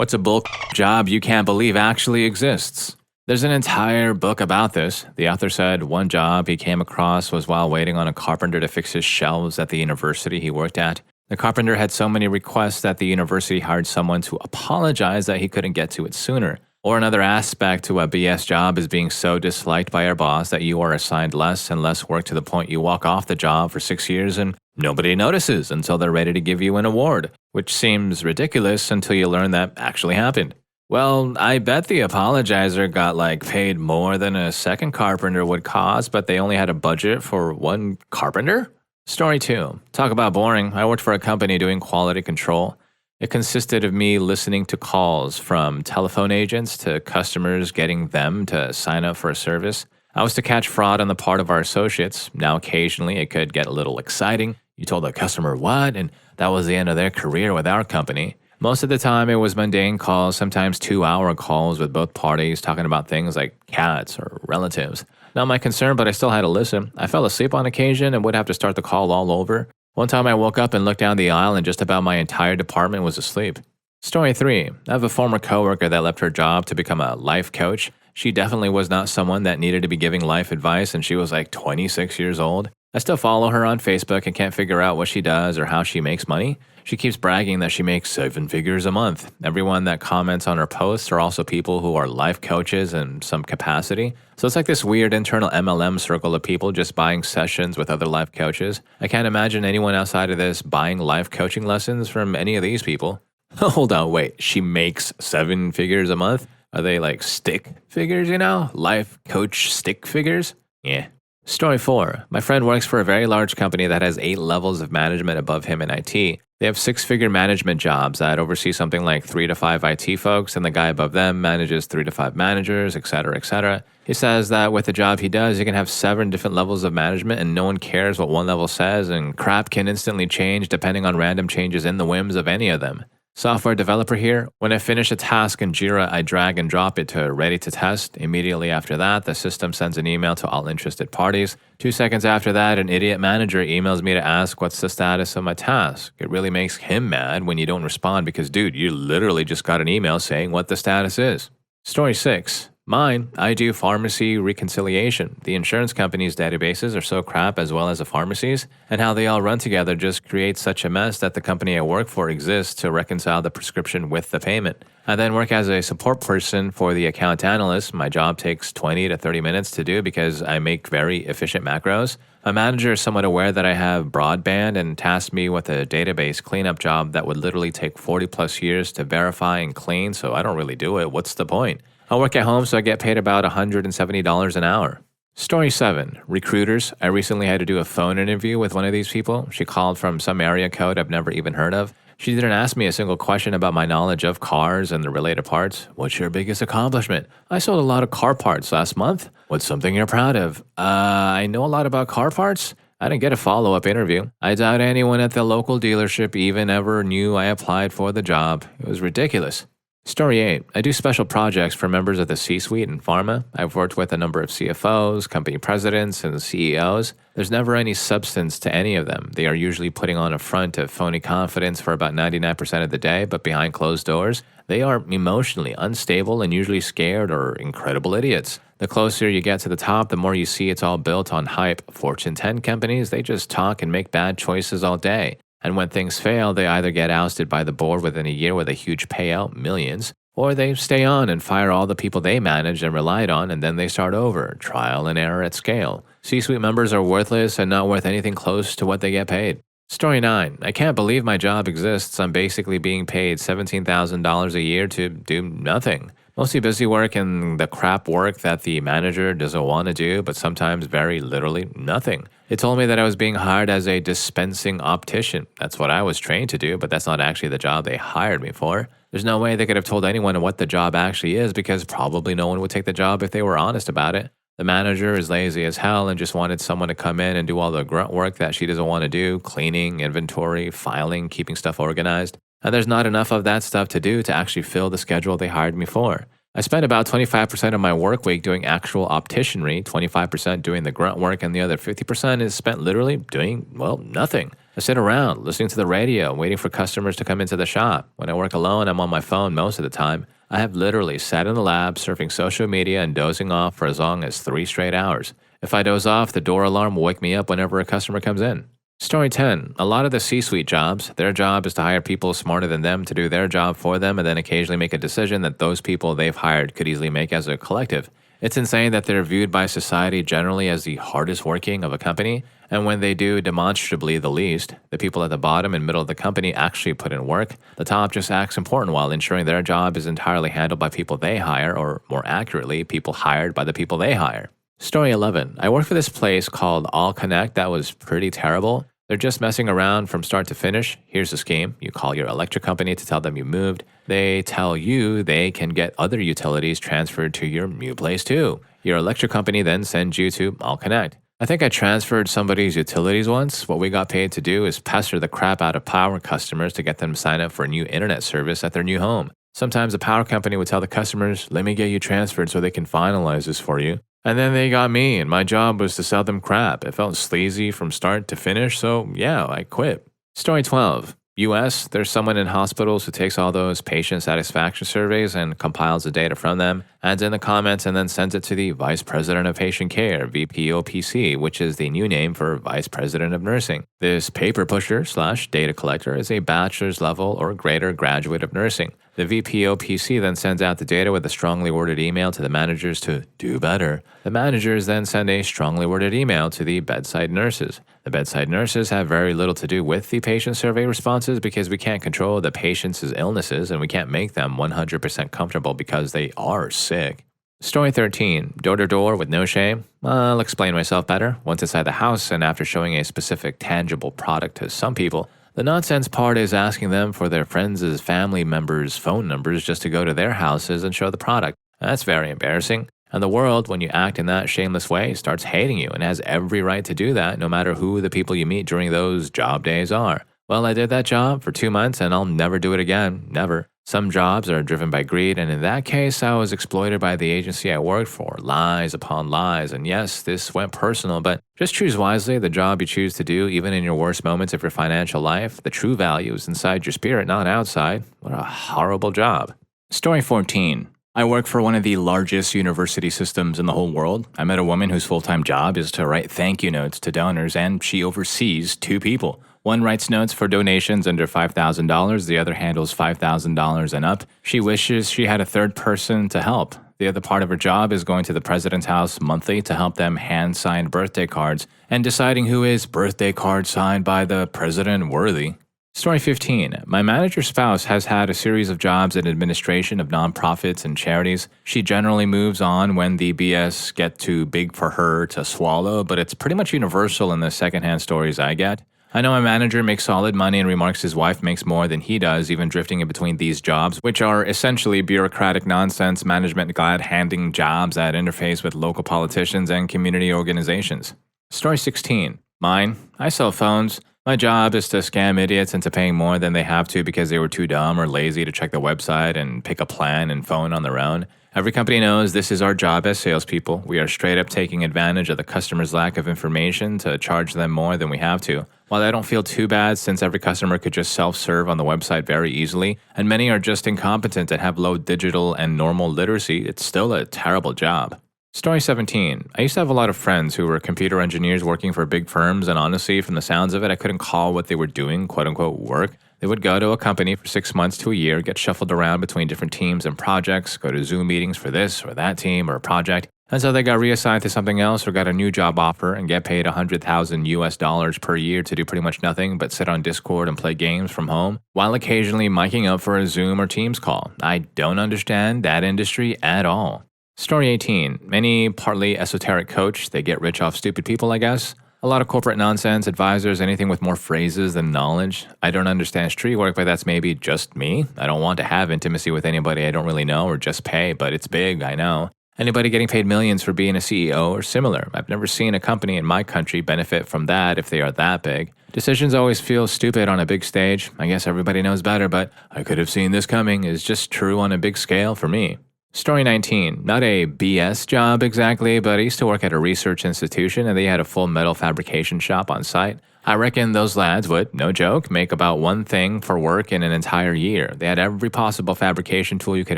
What's a bull job you can't believe actually exists? There's an entire book about this. The author said one job he came across was while waiting on a carpenter to fix his shelves at the university he worked at. The carpenter had so many requests that the university hired someone to apologize that he couldn't get to it sooner. Or another aspect to a BS job is being so disliked by your boss that you are assigned less and less work to the point you walk off the job for 6 years and nobody notices until they're ready to give you an award, which seems ridiculous until you learn that actually happened. Well, I bet the apologizer got paid more than a second carpenter would cost, but they only had a budget for one carpenter? Story 2. Talk about boring. I worked for a company doing quality control. It consisted of me listening to calls from telephone agents to customers, getting them to sign up for a service. I was to catch fraud on the part of our associates. Now, occasionally, it could get a little exciting. You told the customer what, and that was the end of their career with our company. Most of the time, it was mundane calls, sometimes 2-hour calls with both parties talking about things like cats or relatives. Not my concern, but I still had to listen. I fell asleep on occasion and would have to start the call all over. One time I woke up and looked down the aisle and just about my entire department was asleep. Story 3. I have a former coworker that left her job to become a life coach. She definitely was not someone that needed to be giving life advice, and she was 26 years old. I still follow her on Facebook and can't figure out what she does or how she makes money. She keeps bragging that she makes 7 figures a month. Everyone that comments on her posts are also people who are life coaches in some capacity. So it's like this weird internal MLM circle of people just buying sessions with other life coaches. I can't imagine anyone outside of this buying life coaching lessons from any of these people. Hold on, wait. She makes 7 figures a month? Are they stick figures, Life coach stick figures? Yeah. Story 4. My friend works for a very large company that has 8 levels of management above him in IT. They have 6-figure management jobs that oversee something like 3 to 5 IT folks, and the guy above them manages 3 to 5 managers, etc., etc. He says that with the job he does, he can have 7 different levels of management, and no one cares what one level says, and crap can instantly change depending on random changes in the whims of any of them. Software developer here. When I finish a task in Jira, I drag and drop it to ready to test. Immediately after that, the system sends an email to all interested parties. 2 seconds after that, an idiot manager emails me to ask what's the status of my task. It really makes him mad when you don't respond because, dude, you literally just got an email saying what the status is. Story 6. Mine, I do pharmacy reconciliation. The insurance companies' databases are so crap as well as the pharmacies, and how they all run together just creates such a mess that the company I work for exists to reconcile the prescription with the payment. I then work as a support person for the account analyst. My job takes 20 to 30 minutes to do because I make very efficient macros. My manager is somewhat aware that I have broadband and tasked me with a database cleanup job that would literally take 40 plus years to verify and clean, so I don't really do it. What's the point? I work at home, so I get paid about $170 an hour. Story 7. Recruiters. I recently had to do a phone interview with one of these people. She called from some area code I've never even heard of. She didn't ask me a single question about my knowledge of cars and the related parts. What's your biggest accomplishment? I sold a lot of car parts last month. What's something you're proud of? I know a lot about car parts. I didn't get a follow-up interview. I doubt anyone at the local dealership even ever knew I applied for the job. It was ridiculous. Story 8. I do special projects for members of the C-suite in pharma. I've worked with a number of CFOs, company presidents, and CEOs. There's never any substance to any of them. They are usually putting on a front of phony confidence for about 99% of the day, but behind closed doors, they are emotionally unstable and usually scared or incredible idiots. The closer you get to the top, the more you see it's all built on hype. Fortune 10 companies, they just talk and make bad choices all day. And when things fail, they either get ousted by the board within a year with a huge payout, millions, or they stay on and fire all the people they managed and relied on, and then they start over, trial and error at scale. C-suite members are worthless and not worth anything close to what they get paid. Story 9. I can't believe my job exists. I'm basically being paid $17,000 a year to do nothing. Mostly busy work and the crap work that the manager doesn't want to do, but sometimes very literally nothing. It told me that I was being hired as a dispensing optician. That's what I was trained to do, but that's not actually the job they hired me for. There's no way they could have told anyone what the job actually is because probably no one would take the job if they were honest about it. The manager is lazy as hell and just wanted someone to come in and do all the grunt work that she doesn't want to do, cleaning, inventory, filing, keeping stuff organized. And there's not enough of that stuff to do to actually fill the schedule they hired me for. I spent about 25% of my work week doing actual opticianry, 25% doing the grunt work, and the other 50% is spent literally doing, nothing. I sit around, listening to the radio, waiting for customers to come into the shop. When I work alone, I'm on my phone most of the time. I have literally sat in the lab, surfing social media and dozing off for as long as 3 straight hours. If I doze off, the door alarm will wake me up whenever a customer comes in. Story 10. A lot of the C-suite jobs, their job is to hire people smarter than them to do their job for them and then occasionally make a decision that those people they've hired could easily make as a collective. It's insane that they're viewed by society generally as the hardest working of a company, and when they do demonstrably the least, the people at the bottom and middle of the company actually put in work. The top just acts important while ensuring their job is entirely handled by people they hire, or more accurately, people hired by the people they hire. Story 11. I worked for this place called All Connect that was pretty terrible. They're just messing around from start to finish. Here's the scheme. You call your electric company to tell them you moved. They tell you they can get other utilities transferred to your new place too. Your electric company then sends you to All Connect. I think I transferred somebody's utilities once. What we got paid to do is pester the crap out of power customers to get them to sign up for a new internet service at their new home. Sometimes the power company would tell the customers, let me get you transferred so they can finalize this for you. And then they got me, and my job was to sell them crap. It felt sleazy from start to finish, so yeah, I quit. Story 12. US, there's someone in hospitals who takes all those patient satisfaction surveys and compiles the data from them, adds in the comments, and then sends it to the Vice President of Patient Care, VPOPC, which is the new name for Vice President of Nursing. This paper pusher / data collector is a bachelor's level or greater graduate of nursing. The VPOPC then sends out the data with a strongly worded email to the managers to do better. The managers then send a strongly worded email to the bedside nurses. The bedside nurses have very little to do with the patient survey responses because we can't control the patient's illnesses and we can't make them 100% comfortable because they are sick. Story 13. Door to door with no shame. I'll explain myself better. Once inside the house and after showing a specific tangible product to some people, the nonsense part is asking them for their friends' family members' phone numbers just to go to their houses and show the product. That's very embarrassing. And the world, when you act in that shameless way, starts hating you and has every right to do that no matter who the people you meet during those job days are. Well, I did that job for 2 months and I'll never do it again. Never. Some jobs are driven by greed, and in that case, I was exploited by the agency I worked for. Lies upon lies, and yes, this went personal, but just choose wisely the job you choose to do, even in your worst moments of your financial life. The true value is inside your spirit, not outside. What a horrible job. Story 14. I work for one of the largest university systems in the whole world. I met a woman whose full-time job is to write thank you notes to donors, and she oversees 2 people. One writes notes for donations under $5,000, the other handles $5,000 and up. She wishes she had a third person to help. The other part of her job is going to the president's house monthly to help them hand-sign birthday cards and deciding who is birthday card signed by the president worthy. Story 15. My manager's spouse has had a series of jobs in administration of nonprofits and charities. She generally moves on when the BS get too big for her to swallow, but it's pretty much universal in the secondhand stories I get. I know my manager makes solid money and remarks his wife makes more than he does, even drifting in between these jobs, which are essentially bureaucratic nonsense, management-glad-handing jobs that interface with local politicians and community organizations. Story 16. Mine. I sell phones. My job is to scam idiots into paying more than they have to because they were too dumb or lazy to check the website and pick a plan and phone on their own. Every company knows this is our job as salespeople. We are straight up taking advantage of the customer's lack of information to charge them more than we have to. While I don't feel too bad since every customer could just self-serve on the website very easily, and many are just incompetent and have low digital and normal literacy, it's still a terrible job. Story 17. I used to have a lot of friends who were computer engineers working for big firms, and honestly, from the sounds of it, I couldn't call what they were doing, quote-unquote, work. They would go to a company for 6 months to a year, get shuffled around between different teams and projects, go to Zoom meetings for this or that team or project, and so they got reassigned to something else or got a new job offer and get paid $100,000 per year to do pretty much nothing but sit on Discord and play games from home, while occasionally miking up for a Zoom or Teams call. I don't understand that industry at all. Story 18. Many partly esoteric coach. They get rich off stupid people, I guess. A lot of corporate nonsense, advisors, anything with more phrases than knowledge. I don't understand street work, but that's maybe just me. I don't want to have intimacy with anybody I don't really know or just pay, but it's big, I know. Anybody getting paid millions for being a CEO or similar. I've never seen a company in my country benefit from that if they are that big. Decisions always feel stupid on a big stage. I guess everybody knows better, but I could have seen this coming is just true on a big scale for me. Story 19. Not a BS job exactly, but I used to work at a research institution and they had a full metal fabrication shop on site. I reckon those lads would, no joke, make about one thing for work in an entire year. They had every possible fabrication tool you could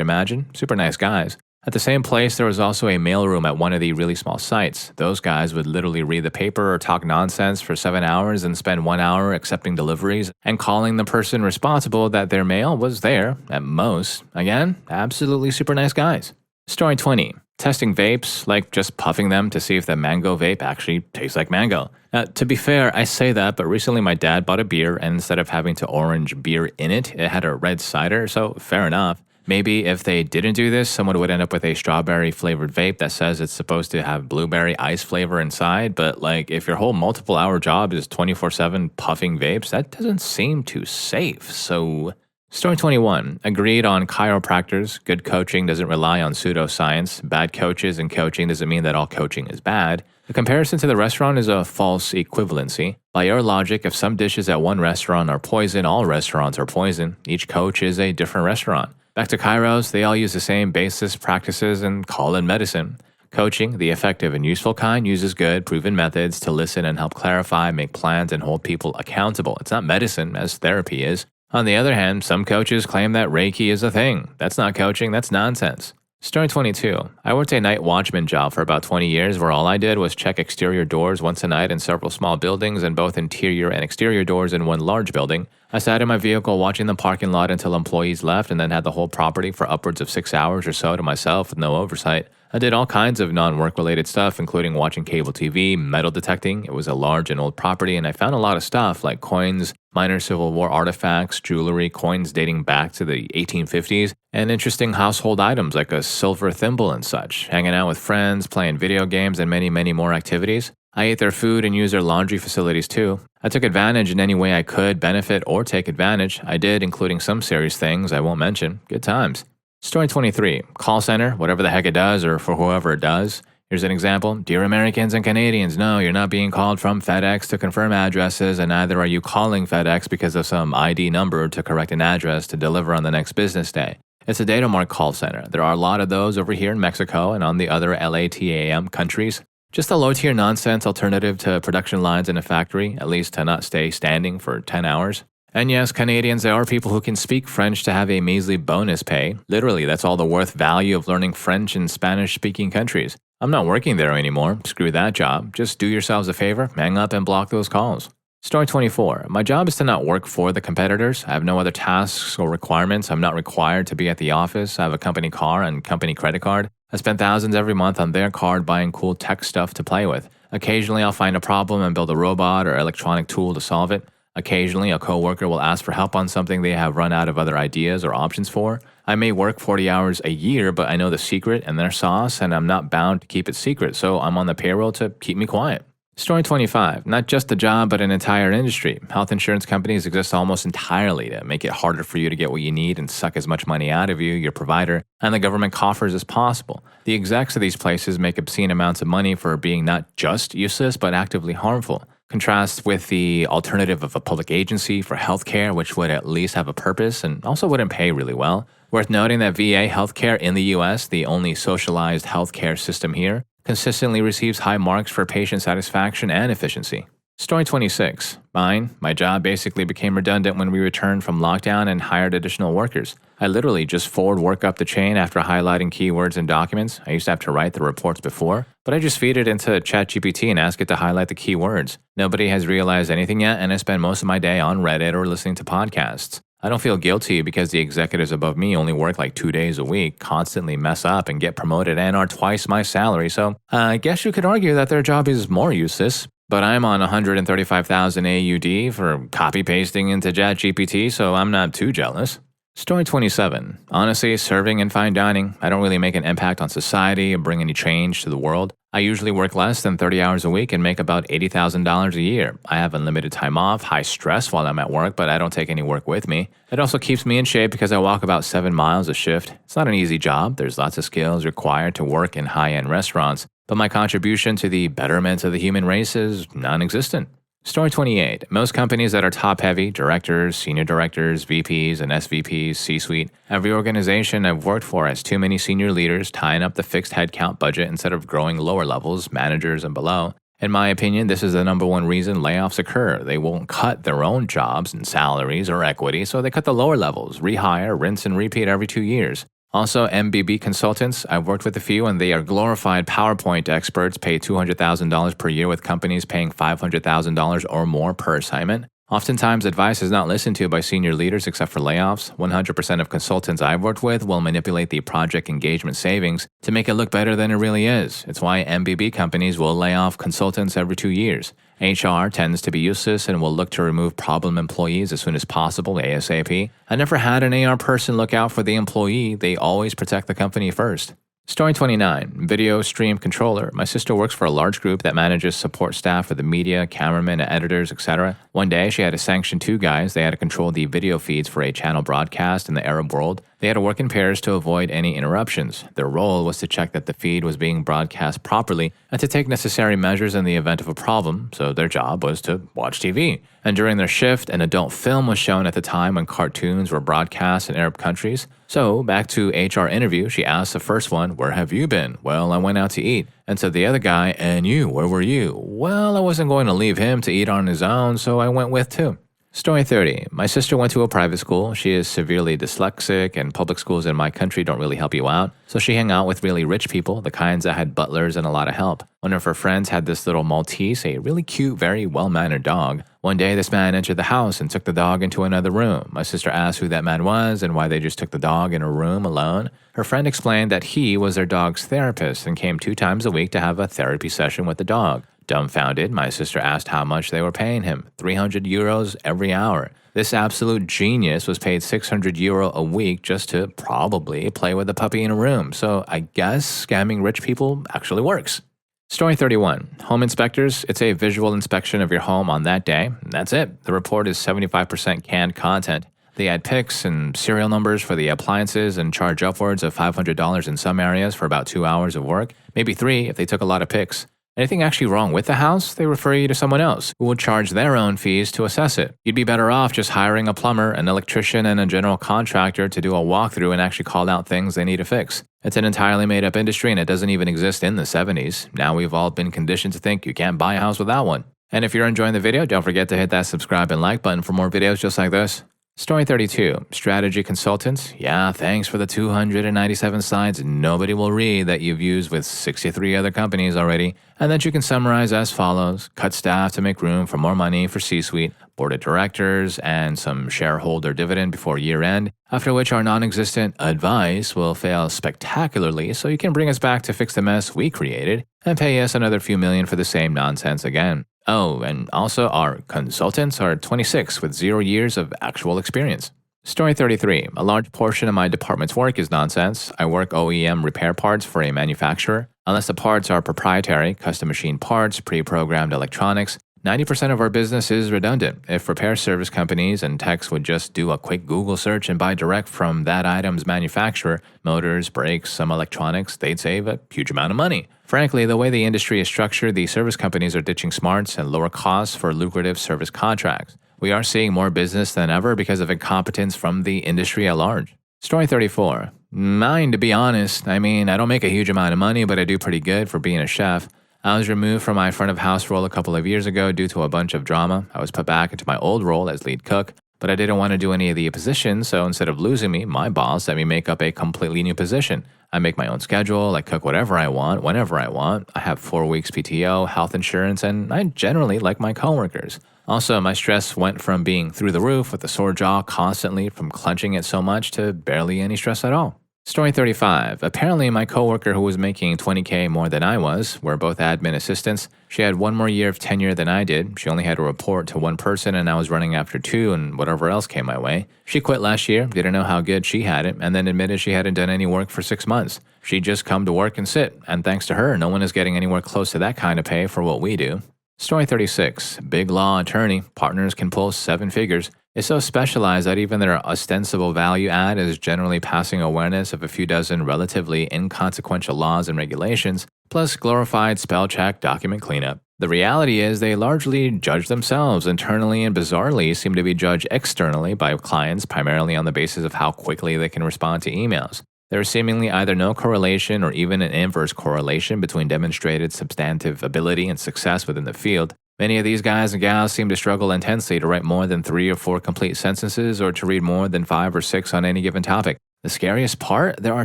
imagine. Super nice guys. At the same place, there was also a mailroom at one of the really small sites. Those guys would literally read the paper or talk nonsense for 7 hours and spend 1 hour accepting deliveries and calling the person responsible that their mail was there, at most. Again, absolutely super nice guys. Story 20. Testing vapes, like just puffing them to see if the mango vape actually tastes like mango. To be fair, I say that, but recently my dad bought a beer, and instead of having to orange beer in it, it had a red cider, so fair enough. Maybe if they didn't do this, someone would end up with a strawberry flavored vape that says it's supposed to have blueberry ice flavor inside, but like if your whole multiple hour job is 24/7 puffing vapes, that doesn't seem too safe. So, story 21. Agreed on chiropractors. Good coaching doesn't rely on pseudoscience. Bad coaches and coaching doesn't mean that all coaching is bad. The comparison to the restaurant is a false equivalency. By your logic, if some dishes at one restaurant are poison, all restaurants are poison. Each coach is a different restaurant. Back to chiros, they all use the same basis practices and call it medicine. Coaching, the effective and useful kind, uses good, proven methods to listen and help clarify, make plans, and hold people accountable. It's not medicine, as therapy is. On the other hand, some coaches claim that Reiki is a thing. That's not coaching, that's nonsense. Story 22. I worked a night watchman job for about 20 years where all I did was check exterior doors once a night in several small buildings and both interior and exterior doors in one large building. I sat in my vehicle watching the parking lot until employees left and then had the whole property for upwards of 6 hours or so to myself with no oversight. I did all kinds of non-work related stuff, including watching cable TV, metal detecting. It was a large and old property, and I found a lot of stuff like coins, minor Civil War artifacts, jewelry, coins dating back to the 1850s, and interesting household items like a silver thimble and such, hanging out with friends, playing video games, and many, many more activities. I ate their food and used their laundry facilities too. I took advantage in any way I could, benefit or take advantage. I did, including some serious things I won't mention. Good times. Story 23. Call center, whatever the heck it does or for whoever it does. Here's an example. Dear Americans and Canadians, no, you're not being called from FedEx to confirm addresses, and neither are you calling FedEx because of some ID number to correct an address to deliver on the next business day. It's a data mart call center. There are a lot of those over here in Mexico and on the other LATAM countries. Just a low-tier nonsense alternative to production lines in a factory, at least to not stay standing for 10 hours. And yes, Canadians, there are people who can speak French to have a measly bonus pay. Literally, that's all the worth value of learning French in Spanish-speaking countries. I'm not working there anymore. Screw that job. Just do yourselves a favor, hang up and block those calls. Story 24. My job is to not work for the competitors. I have no other tasks or requirements. I'm not required to be at the office. I have a company car and company credit card. I spend thousands every month on their card buying cool tech stuff to play with. Occasionally, I'll find a problem and build a robot or electronic tool to solve it. Occasionally, a coworker will ask for help on something they have run out of other ideas or options for. I may work 40 hours a year, but I know the secret and their sauce, and I'm not bound to keep it secret, so I'm on the payroll to keep me quiet. Story 25. Not just a job, but an entire industry. Health insurance companies exist almost entirely to make it harder for you to get what you need and suck as much money out of you, your provider, and the government coffers as possible. The execs of these places make obscene amounts of money for being not just useless, but actively harmful. Contrast with the alternative of a public agency for healthcare, which would at least have a purpose and also wouldn't pay really well. Worth noting that VA healthcare in the US, the only socialized healthcare system here, consistently receives high marks for patient satisfaction and efficiency. Story 26. Mine. My job basically became redundant when we returned from lockdown and hired additional workers. I literally just forward work up the chain after highlighting keywords in documents. I used to have to write the reports before, but I just feed it into ChatGPT and ask it to highlight the keywords. Nobody has realized anything yet, and I spend most of my day on Reddit or listening to podcasts. I don't feel guilty because the executives above me only work like 2 days a week, constantly mess up and get promoted and are twice my salary, so I guess you could argue that their job is more useless. But I'm on 135,000 AUD for copy-pasting into ChatGPT, so I'm not too jealous. Story 27. Honestly, serving and fine dining, I don't really make an impact on society or bring any change to the world. I usually work less than 30 hours a week and make about $80,000 a year. I have unlimited time off, high stress while I'm at work, but I don't take any work with me. It also keeps me in shape because I walk about 7 miles a shift. It's not an easy job. There's lots of skills required to work in high-end restaurants, but my contribution to the betterment of the human race is non-existent. Story 28. Most companies that are top-heavy, directors, senior directors, VPs, and SVPs, C-suite, every organization I've worked for has too many senior leaders tying up the fixed headcount budget instead of growing lower levels, managers, and below. In my opinion, this is the number one reason layoffs occur. They won't cut their own jobs and salaries or equity, so they cut the lower levels, rehire, rinse and repeat every 2 years. Also, MBB consultants, I've worked with a few and they are glorified PowerPoint experts paid $200,000 per year with companies paying $500,000 or more per assignment. Oftentimes, advice is not listened to by senior leaders except for layoffs. 100% of consultants I've worked with will manipulate the project engagement savings to make it look better than it really is. It's why MBB companies will lay off consultants every 2 years. HR tends to be useless and will look to remove problem employees as soon as possible, ASAP. I never had an AR person look out for the employee. They always protect the company first. Story 29. Video Stream Controller. My sister works for a large group that manages support staff for the media, cameramen, editors, etc. One day, she had to sanction 2 guys. They had to control the video feeds for a channel broadcast in the Arab world. They had to work in pairs to avoid any interruptions. Their role was to check that the feed was being broadcast properly and to take necessary measures in the event of a problem, so their job was to watch TV. And during their shift, an adult film was shown at the time when cartoons were broadcast in Arab countries. So, back to HR interview, she asked the first one, "Where have you been?" "Well, I went out to eat." And to the other guy, "And you, where were you?" "Well, I wasn't going to leave him to eat on his own, so I went with too." Story 30. My sister went to a private school. She is severely dyslexic, and public schools in my country don't really help you out. So she hung out with really rich people, the kinds that had butlers and a lot of help. One of her friends had this little Maltese, a really cute, very well-mannered dog. One day, this man entered the house and took the dog into another room. My sister asked who that man was and why they just took the dog in a room alone. Her friend explained that he was their dog's therapist and came 2 times a week to have a therapy session with the dog. Dumbfounded, my sister asked how much they were paying him. 300 euros every hour. This absolute genius was paid 600 euro a week just to probably play with the puppy in a room. So I guess scamming rich people actually works. Story 31. Home inspectors. It's a visual inspection of your home on that day. And that's it. The report is 75% canned content. They add pics and serial numbers for the appliances and charge upwards of $500 in some areas for about 2 hours of work. Maybe 3 if they took a lot of pics. Anything actually wrong with the house, they refer you to someone else who will charge their own fees to assess it. You'd be better off just hiring a plumber, an electrician, and a general contractor to do a walkthrough and actually call out things they need to fix. It's an entirely made-up industry and it doesn't even exist in the 70s. Now we've all been conditioned to think you can't buy a house without one. And if you're enjoying the video, don't forget to hit that subscribe and like button for more videos just like this. Story 32. Strategy consultants. Yeah, thanks for the 297 slides nobody will read that you've used with 63 other companies already, and that you can summarize as follows. Cut staff to make room for more money for C-suite, board of directors, and some shareholder dividend before year end, after which our non-existent advice will fail spectacularly so you can bring us back to fix the mess we created and pay us another few million for the same nonsense again. Oh, and also our consultants are 26 with 0 years of actual experience. Story 33. A large portion of my department's work is nonsense. I work OEM repair parts for a manufacturer. Unless the parts are proprietary, custom machine parts, pre-programmed electronics, 90% of our business is redundant. If repair service companies and techs would just do a quick Google search and buy direct from that item's manufacturer, motors, brakes, some electronics, they'd save a huge amount of money. Frankly, the way the industry is structured, the service companies are ditching smarts and lower costs for lucrative service contracts. We are seeing more business than ever because of incompetence from the industry at large. Story 34. Mine, to be honest. I mean, I don't make a huge amount of money, but I do pretty good for being a chef. I was removed from my front of house role a couple of years ago due to a bunch of drama. I was put back into my old role as lead cook, but I didn't want to do any of the positions, so instead of losing me, my boss let me make up a completely new position. I make my own schedule, I cook whatever I want, whenever I want. I have 4 weeks PTO, health insurance, and I generally like my coworkers. Also, my stress went from being through the roof with a sore jaw constantly from clenching it so much to barely any stress at all. Story 35. Apparently, my coworker who was making $20K more than I was, we're both admin assistants. She had 1 more year of tenure than I did. She only had to report to 1 person and I was running after 2 and whatever else came my way. She quit last year, didn't know how good she had it, and then admitted she hadn't done any work for 6 months. She'd just come to work and sit, and thanks to her, no one is getting anywhere close to that kind of pay for what we do. Story 36. Big law attorney. Partners can pull 7 figures. It's so specialized that even their ostensible value add is generally passing awareness of a few dozen relatively inconsequential laws and regulations, plus glorified spell check document cleanup. The reality is they largely judge themselves internally and bizarrely seem to be judged externally by clients primarily on the basis of how quickly they can respond to emails. There is seemingly either no correlation or even an inverse correlation between demonstrated substantive ability and success within the field. Many of these guys and gals seem to struggle intensely to write more than 3 or 4 complete sentences or to read more than 5 or 6 on any given topic. The scariest part? There are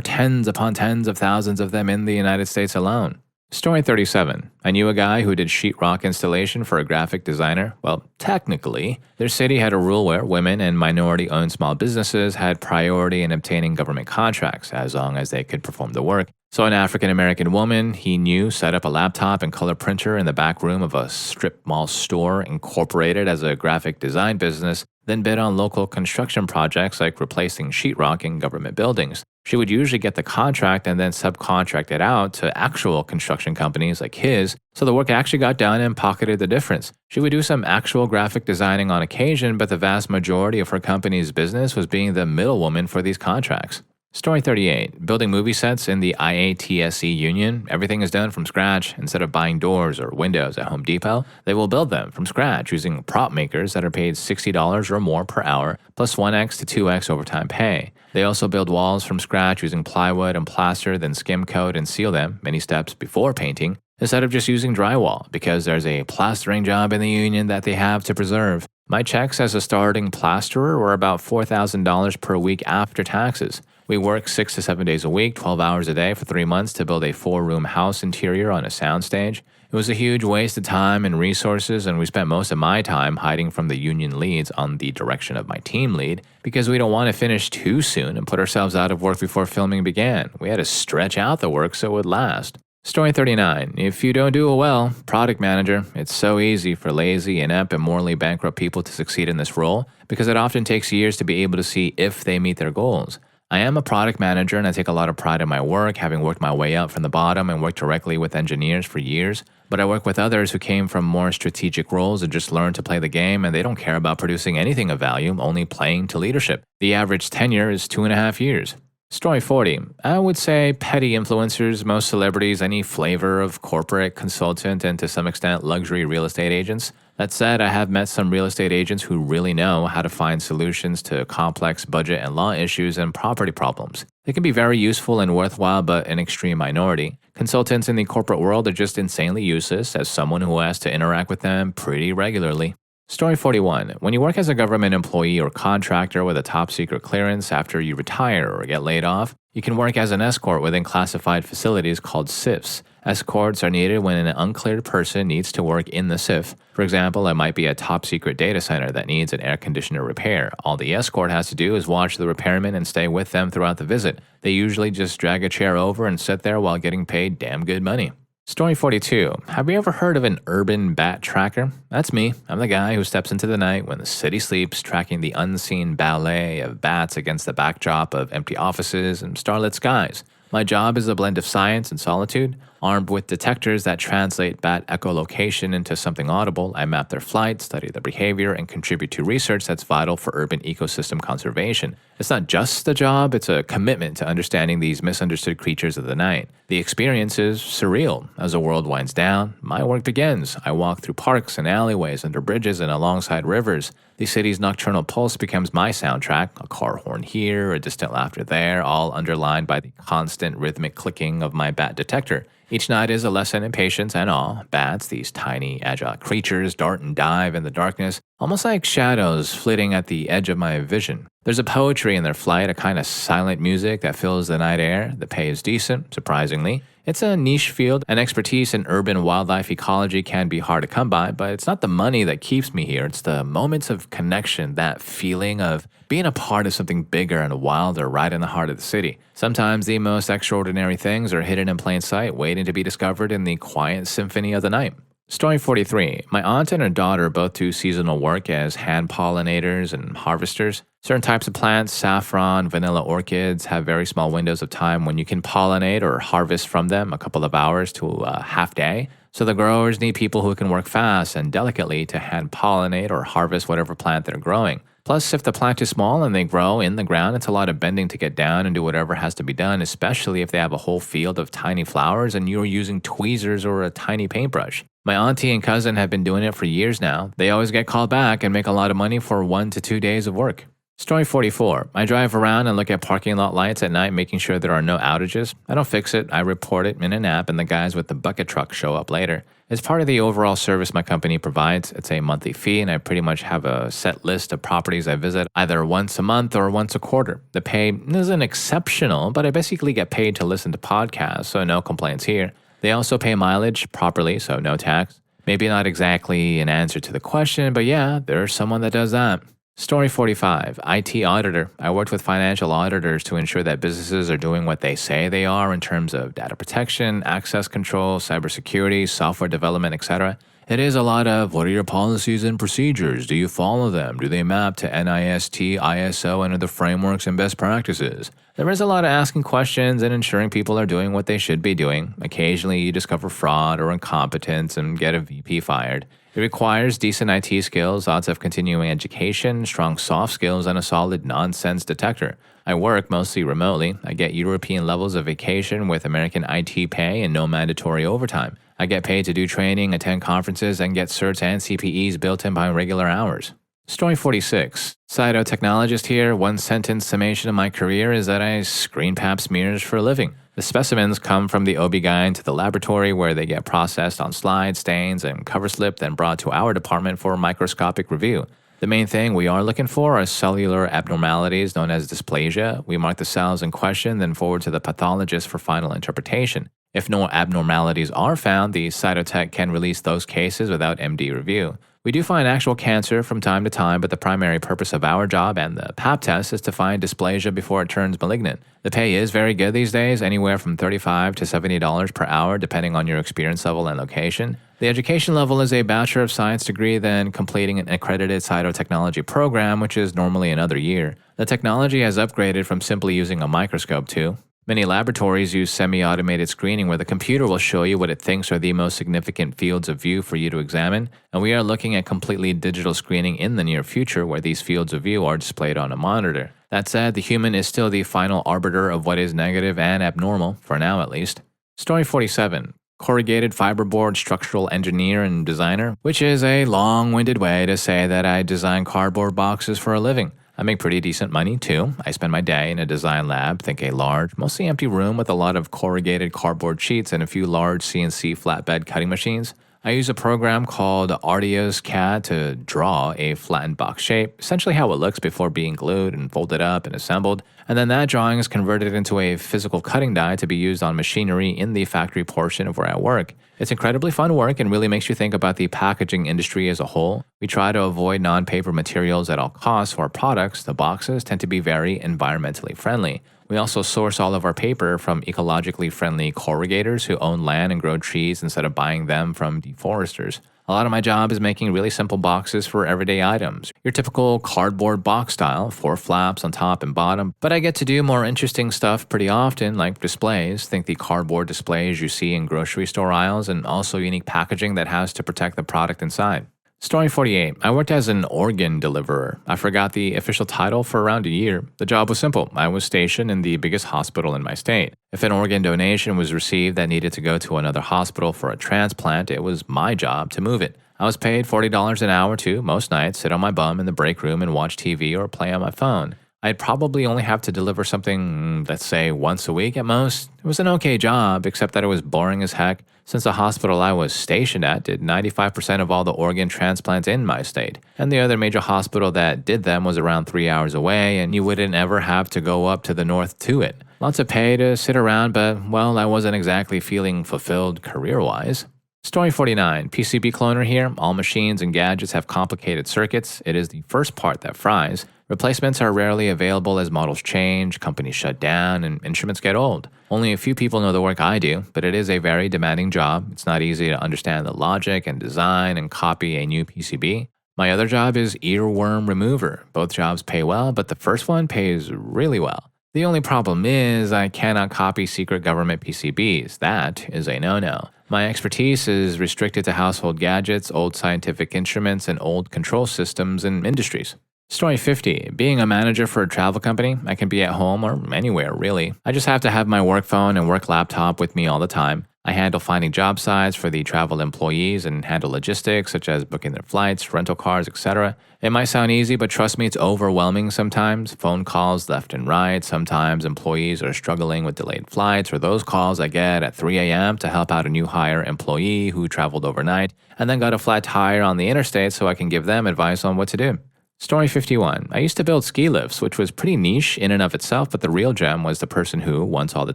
tens upon tens of thousands of them in the United States alone. Story 37. I knew a guy who did sheetrock installation for a graphic designer. Well, technically, their city had a rule where women and minority-owned small businesses had priority in obtaining government contracts as long as they could perform the work. So an African-American woman he knew set up a laptop and color printer in the back room of a strip mall store incorporated as a graphic design business, then bid on local construction projects like replacing sheetrock in government buildings. She would usually get the contract and then subcontract it out to actual construction companies like his, so the work actually got done and pocketed the difference. She would do some actual graphic designing on occasion, but the vast majority of her company's business was being the middlewoman for these contracts. Story 38. Building movie sets in the IATSE union. Everything is done from scratch. Instead of buying doors or windows at Home Depot, they will build them from scratch using prop makers that are paid $60 or more per hour, plus 1x to 2x overtime pay. They also build walls from scratch using plywood and plaster, then skim coat and seal them, many steps before painting, instead of just using drywall, because there's a plastering job in the union that they have to preserve. My checks as a starting plasterer were about $4,000 per week after taxes. We worked 6 to 7 days a week, 12 hours a day for 3 months to build a 4-room house interior on a soundstage. It was a huge waste of time and resources, and we spent most of my time hiding from the union leads on the direction of my team lead because we don't want to finish too soon and put ourselves out of work before filming began. We had to stretch out the work so it would last. Story 39. If you don't do it well, product manager. It's so easy for lazy, inept, and morally bankrupt people to succeed in this role because it often takes years to be able to see if they meet their goals. I am a product manager and I take a lot of pride in my work, having worked my way up from the bottom and worked directly with engineers for years. But I work with others who came from more strategic roles and just learned to play the game, and they don't care about producing anything of value, only playing to leadership. The average tenure is 2.5 years. Story 40. I would say petty influencers, most celebrities, any flavor of corporate consultant, and to some extent luxury real estate agents. That said, I have met some real estate agents who really know how to find solutions to complex budget and law issues and property problems. They can be very useful and worthwhile, but an extreme minority. Consultants in the corporate world are just insanely useless as someone who has to interact with them pretty regularly. Story 41. When you work as a government employee or contractor with a top secret clearance after you retire or get laid off, you can work as an escort within classified facilities called SIFs. Escorts are needed when an uncleared person needs to work in the SIF. For example, it might be a top secret data center that needs an air conditioner repair. All the escort has to do is watch the repairman and stay with them throughout the visit. They usually just drag a chair over and sit there while getting paid damn good money. Story 42. Have you ever heard of an urban bat tracker? That's me. I'm the guy who steps into the night when the city sleeps, tracking the unseen ballet of bats against the backdrop of empty offices and starlit skies. My job is a blend of science and solitude. Armed with detectors that translate bat echolocation into something audible, I map their flight, study their behavior, and contribute to research that's vital for urban ecosystem conservation. It's not just a job, it's a commitment to understanding these misunderstood creatures of the night. The experience is surreal. As the world winds down, my work begins. I walk through parks and alleyways, under bridges, and alongside rivers. The city's nocturnal pulse becomes my soundtrack, a car horn here, a distant laughter there, all underlined by the constant rhythmic clicking of my bat detector. Each night is a lesson in patience and awe. Bats, these tiny, agile creatures, dart and dive in the darkness, almost like shadows flitting at the edge of my vision. There's a poetry in their flight, a kind of silent music that fills the night air. The pay is decent, surprisingly. It's a niche field, and expertise in urban wildlife ecology can be hard to come by, but it's not the money that keeps me here. It's the moments of connection, that feeling of being a part of something bigger and wilder right in the heart of the city. Sometimes the most extraordinary things are hidden in plain sight, waiting to be discovered in the quiet symphony of the night. Story 43. My aunt and her daughter both do seasonal work as hand pollinators and harvesters. Certain types of plants, saffron, vanilla orchids, have very small windows of time when you can pollinate or harvest from them, a couple of hours to a half day. So the growers need people who can work fast and delicately to hand pollinate or harvest whatever plant they're growing. Plus, if the plant is small and they grow in the ground, it's a lot of bending to get down and do whatever has to be done, especially if they have a whole field of tiny flowers and you're using tweezers or a tiny paintbrush. My auntie and cousin have been doing it for years now. They always get called back and make a lot of money for 1 to 2 days of work. Story 44. I drive around and look at parking lot lights at night, making sure there are no outages. I don't fix it, I report it in an app, and the guys with the bucket truck show up later. It's part of the overall service my company provides. It's a monthly fee, and I pretty much have a set list of properties I visit either once a month or once a quarter. The pay isn't exceptional, but I basically get paid to listen to podcasts, so no complaints here. They also pay mileage properly, so no tax. Maybe not exactly an answer to the question, but yeah, there's someone that does that. Story 45. IT auditor. I worked with financial auditors to ensure that businesses are doing what they say they are in terms of data protection, access control, cybersecurity, software development, etc. It is a lot of, what are your policies and procedures? Do you follow them? Do they map to NIST, ISO, and other frameworks and best practices? There is a lot of asking questions and ensuring people are doing what they should be doing. Occasionally, you discover fraud or incompetence and get a VP fired. It requires decent IT skills, lots of continuing education, strong soft skills, and a solid nonsense detector. I work mostly remotely. I get European levels of vacation with American IT pay and no mandatory overtime. I get paid to do training, attend conferences, and get certs and CPEs built in by regular hours. Story 46. Cytotechnologist here. One sentence summation of my career is that I screen pap smears for a living. The specimens come from the OB-GYN to the laboratory where they get processed on slides, stains, and cover slip, then brought to our department for microscopic review. The main thing we are looking for are cellular abnormalities known as dysplasia. We mark the cells in question, then forward to the pathologist for final interpretation. If no abnormalities are found, the cytotech can release those cases without MD review. We do find actual cancer from time to time, but the primary purpose of our job and the pap test is to find dysplasia before it turns malignant. The pay is very good these days, anywhere from $35 to $70 per hour, depending on your experience level and location. The education level is a Bachelor of Science degree, then completing an accredited cytotechnology program, which is normally another year. The technology has upgraded from simply using a microscope to many laboratories use semi-automated screening where the computer will show you what it thinks are the most significant fields of view for you to examine, and we are looking at completely digital screening in the near future where these fields of view are displayed on a monitor. That said, the human is still the final arbiter of what is negative and abnormal, for now at least. Story 47. Corrugated fiberboard structural engineer and designer, which is a long-winded way to say that I design cardboard boxes for a living. I make pretty decent money, too. I spend my day in a design lab, think a large, mostly empty room with a lot of corrugated cardboard sheets and a few large CNC flatbed cutting machines. I use a program called Artios CAD to draw a flattened box shape, essentially how it looks before being glued and folded up and assembled, and then that drawing is converted into a physical cutting die to be used on machinery in the factory portion of where I work. It's incredibly fun work and really makes you think about the packaging industry as a whole. We try to avoid non-paper materials at all costs, so our products, the boxes, tend to be very environmentally friendly. We also source all of our paper from ecologically friendly corrugators who own land and grow trees instead of buying them from deforesters. A lot of my job is making really simple boxes for everyday items. Your typical cardboard box style, 4 flaps on top and bottom, but I get to do more interesting stuff pretty often, like displays. Think the cardboard displays you see in grocery store aisles, and also unique packaging that has to protect the product inside. Story 48. I worked as an organ deliverer. I forgot the official title for around a year. The job was simple. I was stationed in the biggest hospital in my state. If an organ donation was received that needed to go to another hospital for a transplant, it was my job to move it. I was paid $40 an hour to, most nights, sit on my bum in the break room and watch TV or play on my phone. I'd probably only have to deliver something, let's say, once a week at most. It was an okay job, except that it was boring as heck, since the hospital I was stationed at did 95% of all the organ transplants in my state, and the other major hospital that did them was around 3 hours away, and you wouldn't ever have to go up to the north to it. Lots of pay to sit around, but, well, I wasn't exactly feeling fulfilled career-wise. Story 49. PCB cloner here. All machines and gadgets have complicated circuits. It is the first part that fries. Replacements are rarely available as models change, companies shut down, and instruments get old. Only a few people know the work I do, but it is a very demanding job. It's not easy to understand the logic and design and copy a new PCB. My other job is earworm remover. Both jobs pay well, but the first one pays really well. The only problem is I cannot copy secret government PCBs. That is a no-no. My expertise is restricted to household gadgets, old scientific instruments, and old control systems and industries. Story 50. Being a manager for a travel company, I can be at home or anywhere, really. I just have to have my work phone and work laptop with me all the time. I handle finding job sites for the travel employees and handle logistics such as booking their flights, rental cars, etc. It might sound easy, but trust me, it's overwhelming sometimes. Phone calls left and right. Sometimes employees are struggling with delayed flights, or those calls I get at 3 a.m. to help out a new hire employee who traveled overnight and then got a flat tire on the interstate so I can give them advice on what to do. Story 51. I used to build ski lifts, which was pretty niche in and of itself, but the real gem was the person who, once all the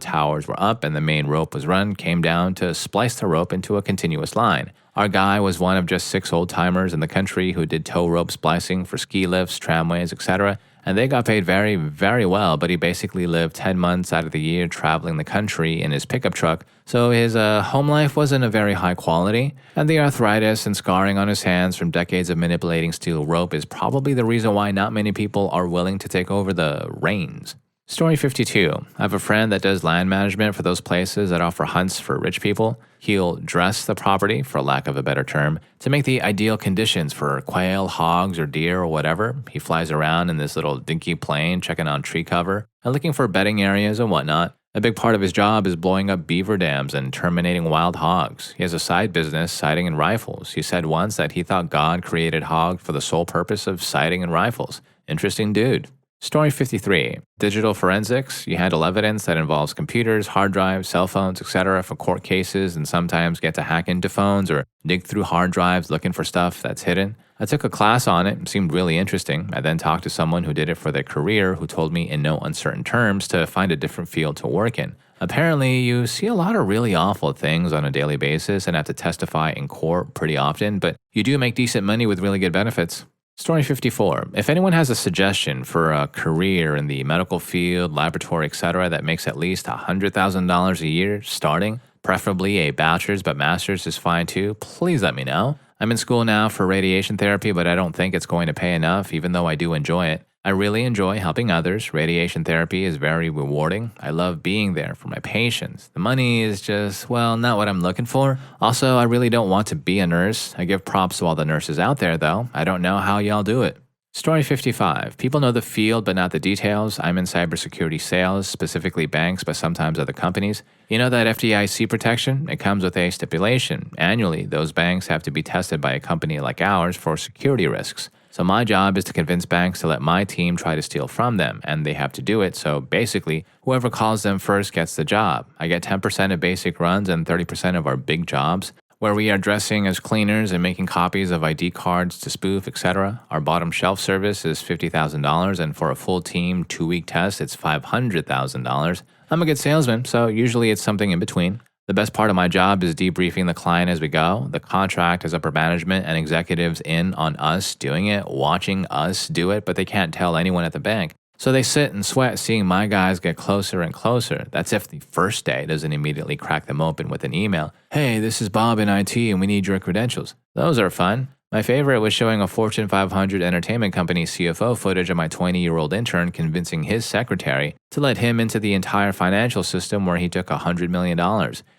towers were up and the main rope was run, came down to splice the rope into a continuous line. Our guy was one of just 6 old-timers in the country who did tow rope splicing for ski lifts, tramways, etc., and they got paid very, very well, but he basically lived 10 months out of the year traveling the country in his pickup truck, so his home life wasn't a very high quality, and the arthritis and scarring on his hands from decades of manipulating steel rope is probably the reason why not many people are willing to take over the reins. Story 52. I have a friend that does land management for those places that offer hunts for rich people. He'll dress the property, for lack of a better term, to make the ideal conditions for quail, hogs, or deer or whatever. He flies around in this little dinky plane, checking on tree cover and looking for bedding areas and whatnot. A big part of his job is blowing up beaver dams and terminating wild hogs. He has a side business, sighting and rifles. He said once that he thought God created hogs for the sole purpose of sighting and rifles. Interesting dude. Story 53. Digital forensics. You handle evidence that involves computers, hard drives, cell phones, etc. for court cases, and sometimes get to hack into phones or dig through hard drives looking for stuff that's hidden. I took a class on it. It seemed really interesting. I then talked to someone who did it for their career who told me in no uncertain terms to find a different field to work in. Apparently, you see a lot of really awful things on a daily basis and have to testify in court pretty often, but you do make decent money with really good benefits. Story 54. If anyone has a suggestion for a career in the medical field, laboratory, etc. that makes at least $100,000 a year starting, preferably a bachelor's but master's is fine too, please let me know. I'm in school now for radiation therapy, but I don't think it's going to pay enough, even though I do enjoy it. I really enjoy helping others. Radiation therapy is very rewarding. I love being there for my patients. The money is just, well, not what I'm looking for. Also, I really don't want to be a nurse. I give props to all the nurses out there, though. I don't know how y'all do it. Story 55. People know the field, but not the details. I'm in cybersecurity sales, specifically banks, but sometimes other companies. You know that FDIC protection? It comes with a stipulation. Annually, those banks have to be tested by a company like ours for security risks. So my job is to convince banks to let my team try to steal from them, and they have to do it. So basically, whoever calls them first gets the job. I get 10% of basic runs and 30% of our big jobs, where we are dressing as cleaners and making copies of ID cards to spoof, etc. Our bottom shelf service is $50,000, and for a full team 2-week test, it's $500,000. I'm a good salesman, so usually it's something in between. The best part of my job is debriefing the client as we go. The contract has upper management and executives in on us doing it, watching us do it, but they can't tell anyone at the bank. So they sit and sweat seeing my guys get closer and closer. That's if the first day doesn't immediately crack them open with an email. Hey, this is Bob in IT and we need your credentials. Those are fun. My favorite was showing a Fortune 500 entertainment company CFO footage of my 20-year-old intern convincing his secretary to let him into the entire financial system where he took $100 million.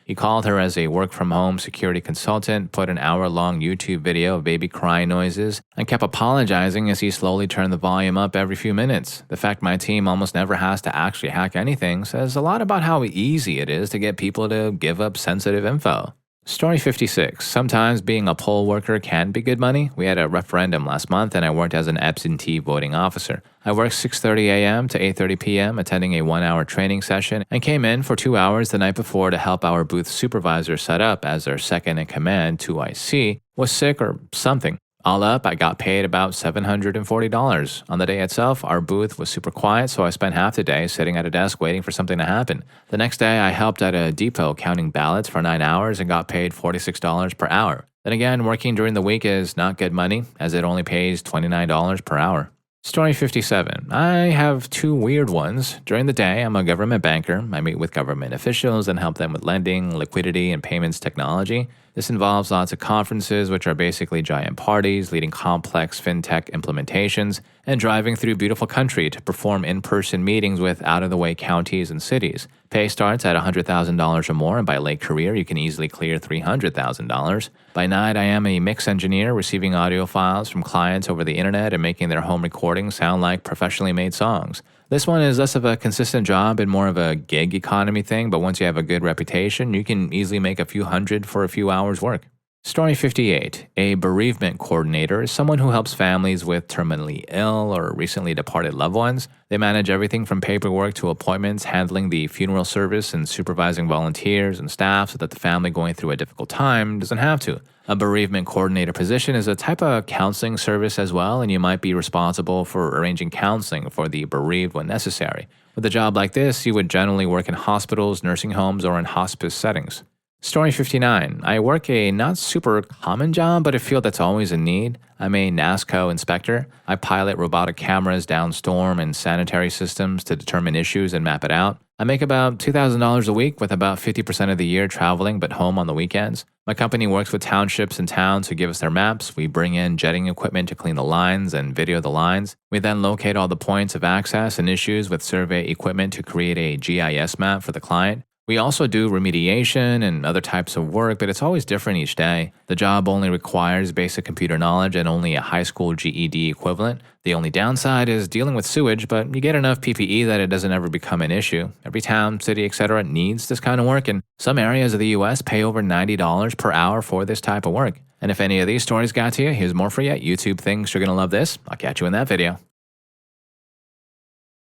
He called her as a work-from-home security consultant, put an hour-long YouTube video of baby crying noises, and kept apologizing as he slowly turned the volume up every few minutes. The fact my team almost never has to actually hack anything says a lot about how easy it is to get people to give up sensitive info. Story 56. Sometimes being a poll worker can be good money. We had a referendum last month and I worked as an absentee voting officer. I worked 6:30 a.m. to 8:30 p.m. attending a 1-hour training session and came in for 2 hours the night before to help our booth supervisor set up as their second in command, 2IC, was sick or something. All up, I got paid about $740. On the day itself, our booth was super quiet, so I spent half the day sitting at a desk waiting for something to happen. The next day, I helped at a depot counting ballots for 9 hours and got paid $46 per hour. Then again, working during the week is not good money, as it only pays $29 per hour. Story 57. I have 2 weird ones. During the day, I'm a government banker. I meet with government officials and help them with lending, liquidity, and payments technology. This involves lots of conferences, which are basically giant parties, leading complex fintech implementations, and driving through beautiful country to perform in-person meetings with out-of-the-way counties and cities. Pay starts at $100,000 or more, and by late career, you can easily clear $300,000. By night, I am a mix engineer, receiving audio files from clients over the internet and making their home recordings recordings sound like professionally made songs. This one is less of a consistent job and more of a gig economy thing, but once you have a good reputation, you can easily make a few hundred for a few hours' work. Story 58. A bereavement coordinator is someone who helps families with terminally ill or recently departed loved ones. They manage everything from paperwork to appointments, handling the funeral service, and supervising volunteers and staff so that the family going through a difficult time doesn't have to. A bereavement coordinator position is a type of counseling service as well, and you might be responsible for arranging counseling for the bereaved when necessary. With a job like this, you would generally work in hospitals, nursing homes, or in hospice settings. Story 59. I work a not super common job, but a field that's always in need. I'm a NASCO inspector. I pilot robotic cameras down storm and sanitary systems to determine issues and map it out. I make about $2,000 a week with about 50% of the year traveling but home on the weekends. My company works with townships and towns who give us their maps. We bring in jetting equipment to clean the lines and video the lines. We then locate all the points of access and issues with survey equipment to create a GIS map for the client. We also do remediation and other types of work, but it's always different each day. The job only requires basic computer knowledge and only a high school GED equivalent. The only downside is dealing with sewage, but you get enough PPE that it doesn't ever become an issue. Every town, city, etc. needs this kind of work, and some areas of the US pay over $90 per hour for this type of work. And if any of these stories got to you, here's more for you. YouTube thinks you're going to love this. I'll catch you in that video.